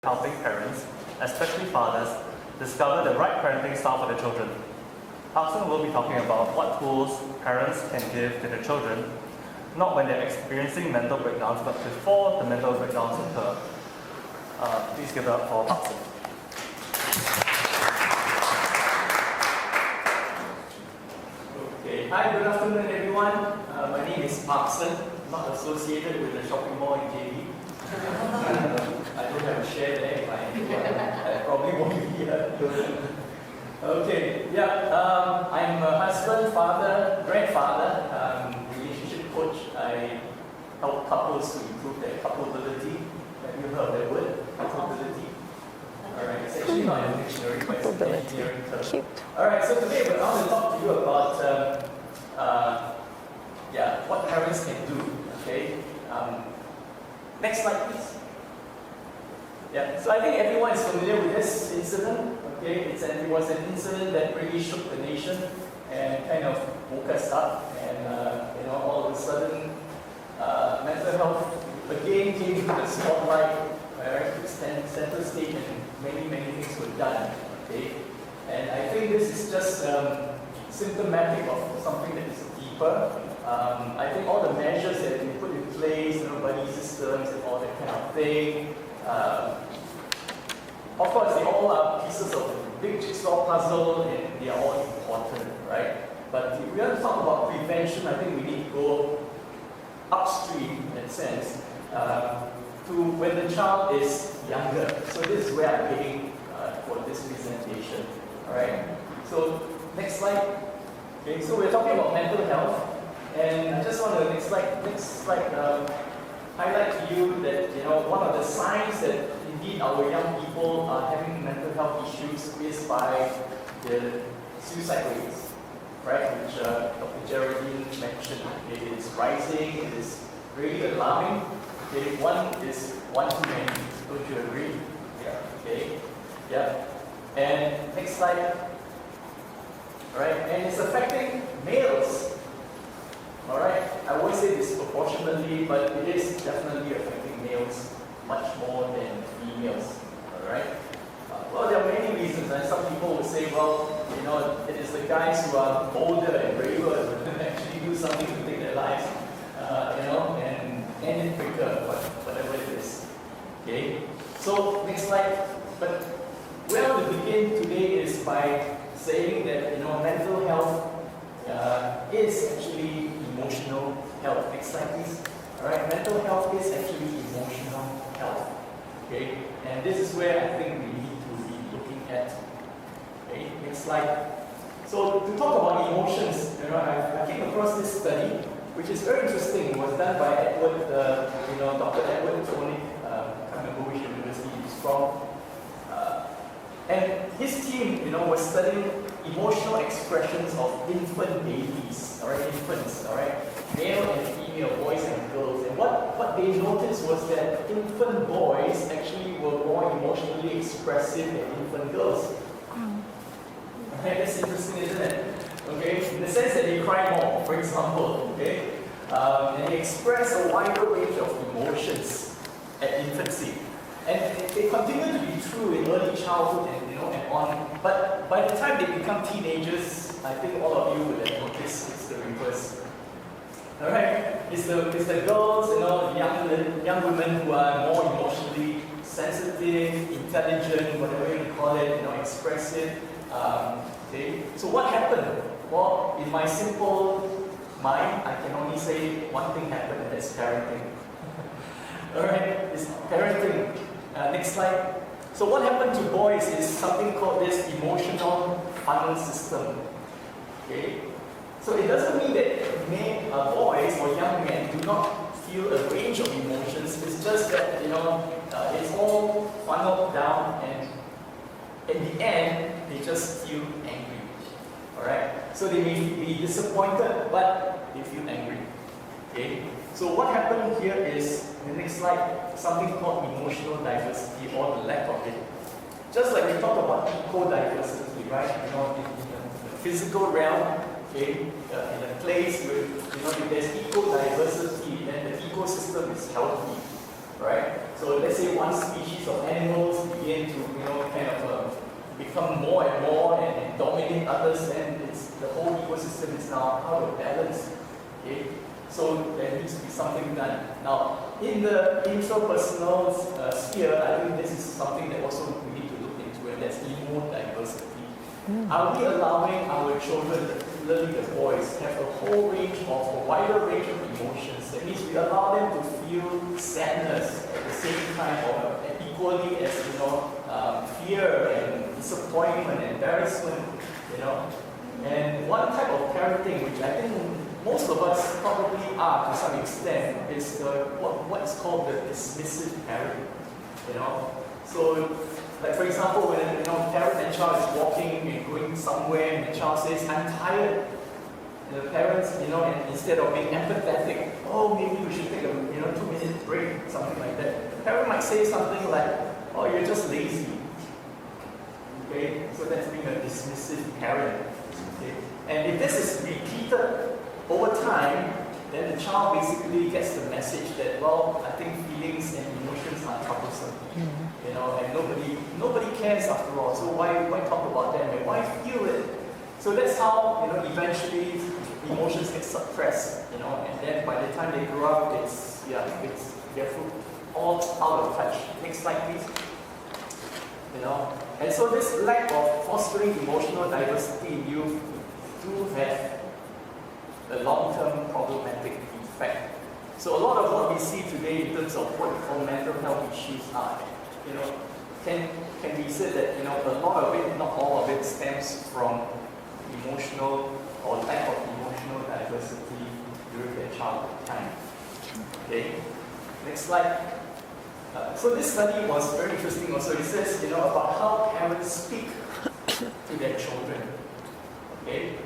helping parents, especially fathers, discover the right parenting style for their children. Parkson will be talking about what tools parents can give to their children, not when they're experiencing mental breakdowns, but before the mental breakdowns occur. Please give it up for Parkson. Okay. Hi, good afternoon everyone. My name is Parkson, not associated with the shopping mall in JB. I don't have a share there, I probably won't be here. Okay, yeah, I'm a husband, father, grandfather, relationship coach. I help couples to improve their coupleability. Have you heard that word? Coupleability? Alright, it's actually not in the dictionary, but it's an engineering term. Alright, so today I want to talk to you about what parents can do. Okay. Next slide, please. Yeah, so I think everyone is familiar with this incident. Okay, it was an incident that really shook the nation and kind of woke us up. And all of a sudden, mental health again came to the spotlight, right, to center stage, and many things were done. Okay, and I think this is just symptomatic of something that is deeper. I think all the measures that we put in place, buddy systems and all that kind of thing. Of course, they all are pieces of a big jigsaw puzzle and they are all important, right? But if we want to talk about prevention, I think we need to go upstream, in that sense, to when the child is younger. So this is where I'm heading for this presentation, all right? So next slide. Okay, so we're talking about mental health, and I just want to next slide highlight to you that one of the signs that indeed our young people are having mental health issues is by the suicide rates, right? Which Dr. Geraldine mentioned. It is rising. It is really alarming. Okay, one is one too many. Don't you agree? Yeah. Okay. Yeah. And next slide. All right. And it's affecting males. Alright, I won't say disproportionately, but it is definitely affecting males much more than females. Alright? Well, there are many reasons, and some people will say, well, it is the guys who are older and braver who actually do something to take their lives, and end it quicker, but whatever it is. Okay? So, next slide. But where I will begin today is by saying that, mental health is actually emotional health. Next slide, please. All right, mental health is actually emotional health. Okay, and this is where I think we need to be looking at. Okay, next slide. So to talk about emotions, I came across this study, which is very interesting. It was done by Edward, Dr. Edward Tony. I can't remember which university he's from. And his team, was studying emotional expressions of infant babies, infants, male and female, boys and girls. And what they noticed was that infant boys actually were more emotionally expressive than infant girls. Okay, that's interesting, isn't it? Okay, in the sense that they cry more, for example. Okay, and they express a wider range of emotions at infancy. And they continue to be true in early childhood and on. But by the time they become teenagers, I think all of you will have noticed it's the reverse. Alright? It's the girls, young women who are more emotionally sensitive, intelligent, whatever you call it, expressive. Okay? So what happened? Well, in my simple mind, I can only say one thing happened, and that's parenting. Alright? It's parenting. Next slide. So what happened to boys is something called this emotional funnel system. Okay? So it doesn't mean that boys or young men do not feel a range of emotions. It's just that, it's all funneled down, and in the end, they just feel angry. Alright? So they may be disappointed, but they feel angry. Okay? So what happened here is, in the next slide, something called emotional diversity, or the lack of it. Just like we talked about eco-diversity, right? In the physical realm, okay, in a place where, if there's eco-diversity, then the ecosystem is healthy. right? So let's say one species of animals begin to, kind of become more and more and dominate others, then the whole ecosystem is now out of balance. Okay? So there needs to be something done. Now, in the intrapersonal sphere, I think this is something that also we need to look into, and that's diversity. Are we allowing our children, particularly the boys, have a wider range of emotions? That means we allow them to feel sadness at the same time, or equally as fear and disappointment, embarrassment, And one type of parenting, which I think most of us probably are to some extent, is what's called the dismissive parent. So, like for example, when parent and child is walking and going somewhere, and the child says, "I'm tired," and the parents, and instead of being empathetic, "Oh, maybe we should take a 2-minute break," something like that. The parent might say something like, "Oh, you're just lazy." Okay, so that's being a dismissive parent. Okay, and if this is repeated over time, then the child basically gets the message that, well, I think feelings and emotions are troublesome. And nobody cares after all. So why talk about them and why feel it? So that's how eventually emotions get suppressed. And then by the time they grow up, they're all out of touch. Next slide, please. And so this lack of fostering emotional diversity in youth do have a long-term problematic effect. So a lot of what we see today in terms of what we call mental health issues are, can be said that a lot of it, not all of it, stems from emotional or lack of emotional diversity during their childhood time. Okay, next slide. So this study was very interesting also. It says, about how parents speak to their children. Okay,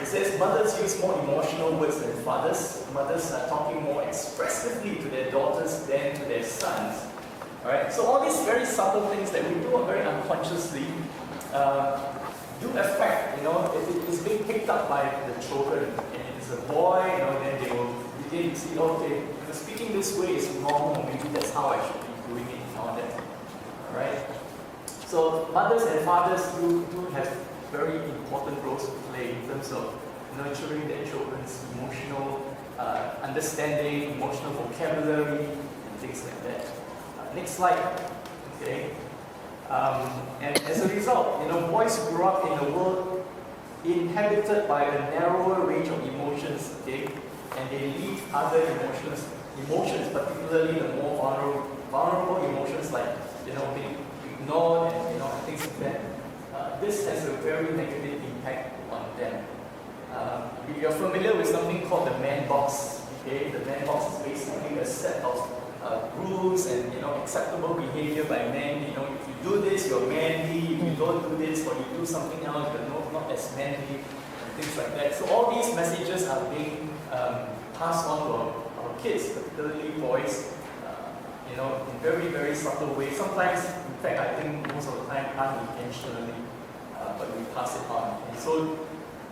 it says mothers use more emotional words than fathers. Mothers are talking more expressively to their daughters than to their sons. All right. So all these very subtle things that we do very unconsciously do affect. It's being picked up by the children. And if it's a boy, then they will begin to see, okay, speaking this way is normal. Maybe that's how I should be doing it and all that. All right. So mothers and fathers do have very important roles to play in terms of nurturing their children's emotional understanding, emotional vocabulary, and things like that. Next slide. Okay. And as a result, boys grew up in a world inhabited by a narrower range of emotions. Okay, and they lead other emotions, particularly the more vulnerable emotions like being ignored and things like that. This has a very negative impact on them. If you're familiar with something called the man box, okay, the man box is basically a set of rules and acceptable behavior by men. If you do this, you're manly. If you don't do this, or you do something else, you're not as manly, and things like that. So all these messages are being passed on to our kids, particularly boys, in very, very subtle ways. Sometimes, in fact, I think most of the time unintentionally, but we pass it on. And so,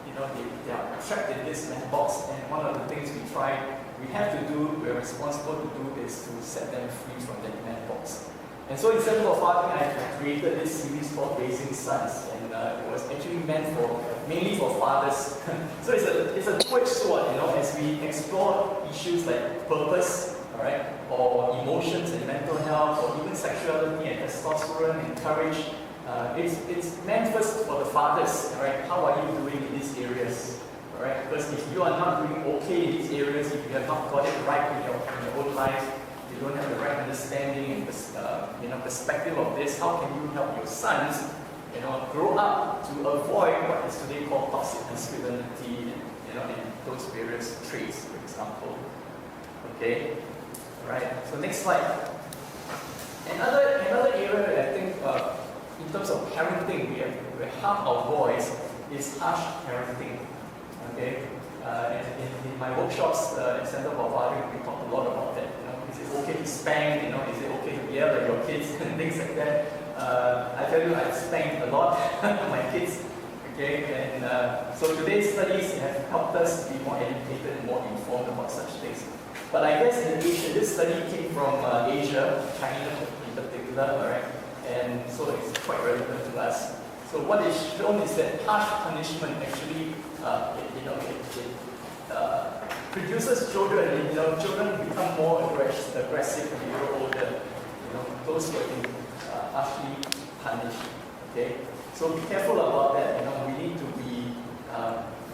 they are trapped in this man box, and one of the things we have to do, we're responsible to do, is to set them free from that man box. And so in Seven of Fathering, I created this series called Raising Sons, and it was actually meant mainly for fathers. So it's a two-edged sword, as we explore issues like purpose, all right, or emotions and mental health, or even sexuality and testosterone and courage. It's meant first for the fathers, all right. How are you doing in these areas? All right, because if you are not doing okay in these areas, if you have not got it right in your own life, you don't have the right understanding and perspective of this, how can you help your sons grow up to avoid what is today called toxic masculinity and those various traits, for example. Okay, all right. So next slide. Another area that I think in terms of parenting, we harm our boys is harsh parenting. Okay, in my workshops at Center for Fathering, we talk a lot about that. Is it okay to spank? Is it okay to yell at your kids and things like that? I tell you, I spanked a lot my kids. Okay, and so today's studies have helped us to be more educated and more informed about such things. But I guess in Asia, this study came from Asia, China in particular, alright? And so it's quite relevant to us. So what is shown is that harsh punishment actually, produces children. Children become more aggressive when they grow older. Those who have been harshly punished. Okay, so be careful about that. We need to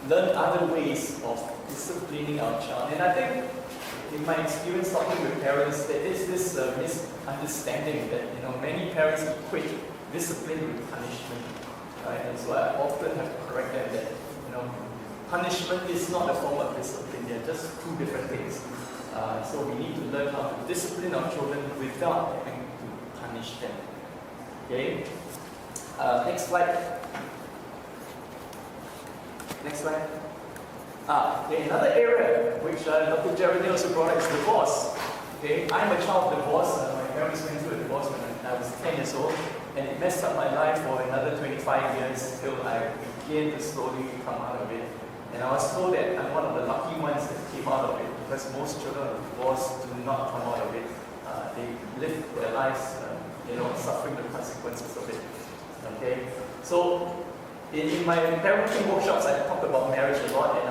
learn other ways of disciplining our child. And I think, in my experience talking with parents, there is this misunderstanding that many parents equate discipline with punishment, right? And so I often have to correct them that punishment is not a form of discipline; they're just two different things. So we need to learn how to discipline our children without having to punish them. Okay. Next slide. Next slide. Okay, another area which Dr. Jeremy also brought up is divorce. Okay, I'm a child of divorce. My parents went through a divorce when I was 10 years old, and it messed up my life for another 25 years till I began to slowly come out of it. And I was told that I'm one of the lucky ones that came out of it, because most children of divorce do not come out of it. They live their lives, suffering the consequences of it. Okay, so in my parenting workshops, I talk about marriage a lot, and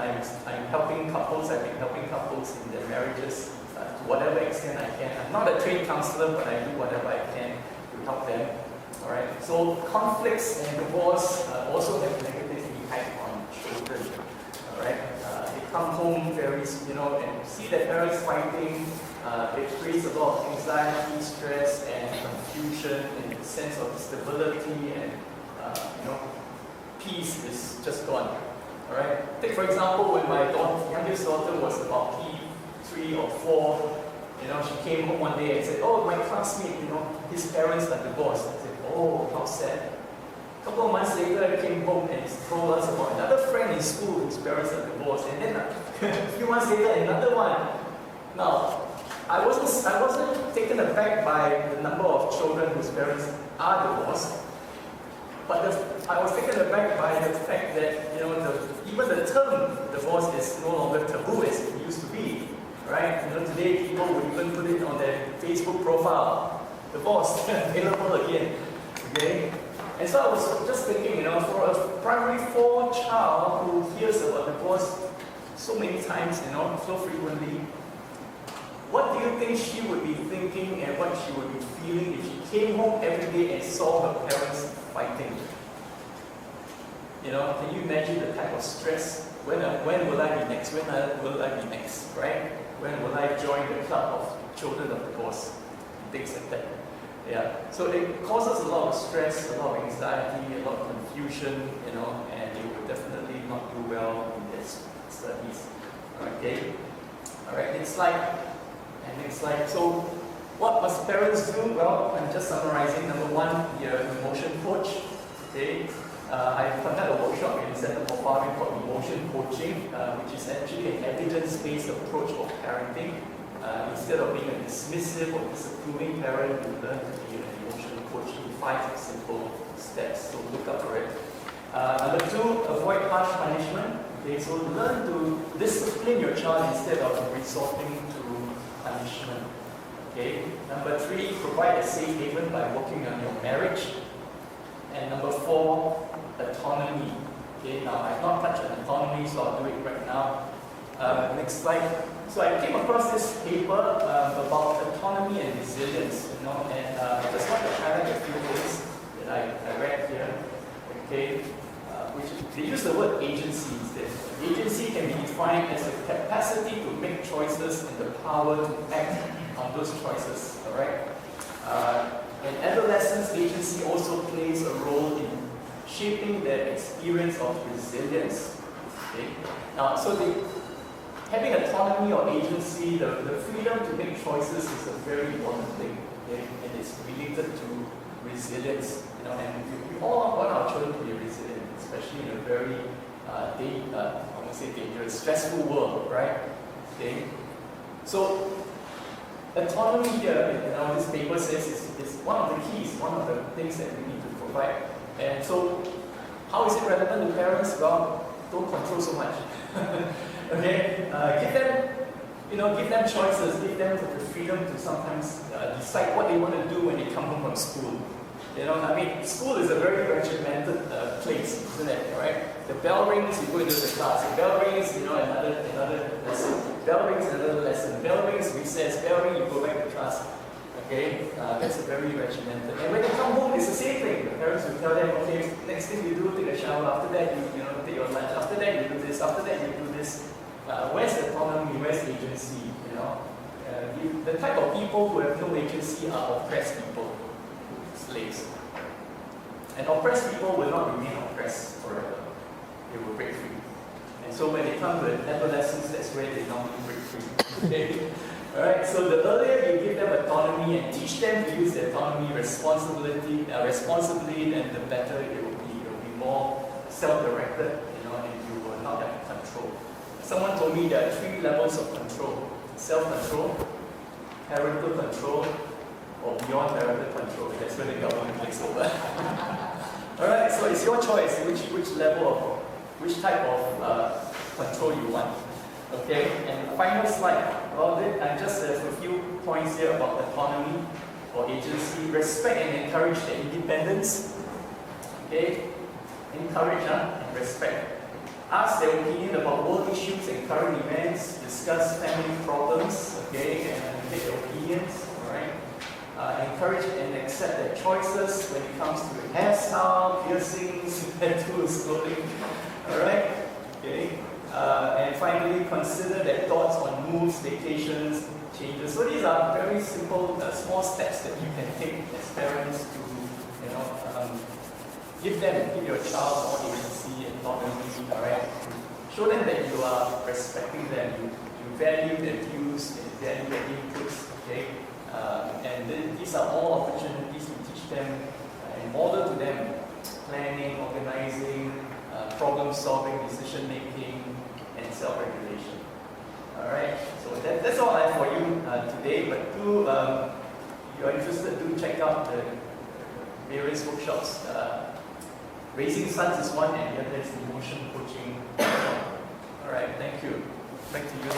I'm helping couples. I've been helping couples in their marriages to whatever extent I can. I'm not a trained counselor, but I do whatever I can to help them. All right. So conflicts and divorce also have negative impact on children. All right. They come home very, and see their parents fighting. It creates a lot of anxiety, stress, and confusion, and a sense of stability, and peace is just gone. All right. Take for example, when my youngest daughter was about P3 or 4, she came home one day and said, "Oh, my classmate, his parents are divorced." I said, "Oh, how sad." A couple of months later, I came home and he told us about another friend in school whose parents are divorced, and then a few months later, another one. Now, I wasn't taken aback by the number of children whose parents are divorced. But I was taken aback by the fact that even the term divorce is no longer taboo as it used to be, right? Today people would even put it on their Facebook profile, divorce available again. Okay, and so I was just thinking, for a primary 4 child who hears about divorce so many times, so frequently, what do you think she would be thinking and what she would be feeling if she came home every day and saw her parents fighting? Can you imagine the type of stress? When will I be next? When will I be next? Right? When will I join the club of children of divorce? Things like that. Yeah. So it causes a lot of stress, a lot of anxiety, a lot of confusion, and they will definitely not do well in their studies. Okay. All right. Next slide. And next slide. So, what must parents do? Well, I'm just summarizing. Number 1, be an emotion coach. Okay. I conduct a workshop in Center for Fathering called Emotion Coaching, which is actually an evidence-based approach of parenting. Instead of being a dismissive or disapproving parent, you learn to be an emotional coach in 5 simple steps. So look up for it. Number 2, avoid harsh punishment. Okay, so learn to discipline your child instead of resorting to punishment. Okay. Number 3, provide a safe haven by working on your marriage. And number 4, autonomy. Okay, now I've not touched on autonomy, so I'll do it right now. Next slide. So I came across this paper about autonomy and resilience, and I just want to highlight a few things that I read here. Okay, which they use the word agency instead. Agency can be defined as the capacity to make choices and the power to act on those choices. All right. And adolescents' agency also plays a role in shaping their experience of resilience. Okay? Now, so having autonomy or agency, the freedom to make choices is a very important thing. Okay? And it's related to resilience. And we all want our children to be resilient, especially in a very, I won't say dangerous, stressful world, right? Okay? So, autonomy here, this paper says is one of the keys, one of the things that we need to provide. And so, how is it relevant to parents? Well, don't control so much. Okay, give them Give them choices, give them the freedom to sometimes decide what they want to do when they come home from school. School is a very regimented place, isn't it? Right? The bell rings, you go into the class. The bell rings, another lesson. Bell rings, another lesson. Bell rings, recess. Bell rings, you go back to class. Okay, that's a very regimented. And when they come home, it's the same thing. The parents will tell them, okay, next thing you do, take a shower. After that, you take your lunch. After that, you do this. After that, you do this. Where's the autonomy? Where's agency? The type of people who have no agency are oppressed people, slaves. And oppressed people will not remain oppressed forever. They will break free. And so when they come to adolescence, that's where they normally break free. Okay? Alright, so the earlier you give them autonomy and teach them to use their autonomy responsibly, then the better it will be. It will be more self-directed, and you will not have control. Someone told me there are 3 levels of control: self-control, parental control, or beyond parental control. That's where the government takes over. Alright, so it's your choice which level of, which type of control you want. Okay, and final slide. Well, just a few points here about autonomy or agency. Respect and encourage their independence. Okay, encourage and respect. Ask their opinion about world issues and current events. Discuss family problems. Okay, and take their opinions. Alright. Encourage and accept their choices when it comes to hairstyle, piercings, tattoos, clothing. Alright. Okay. And finally, consider their thoughts on moves, vacations, changes. So these are very simple, small steps that you can take as parents to, give your child more agency and autonomy. All right, show them that you are respecting them, you value their views, and value their inputs. Okay, and then these are all opportunities to teach them and model to them planning, organizing, problem solving, decision making, and self-regulation. Alright, so that's all I have for you today, but if you're interested, do check out the various workshops. Raising Sons is one, and the other is emotion coaching. Alright, thank you. Back to you.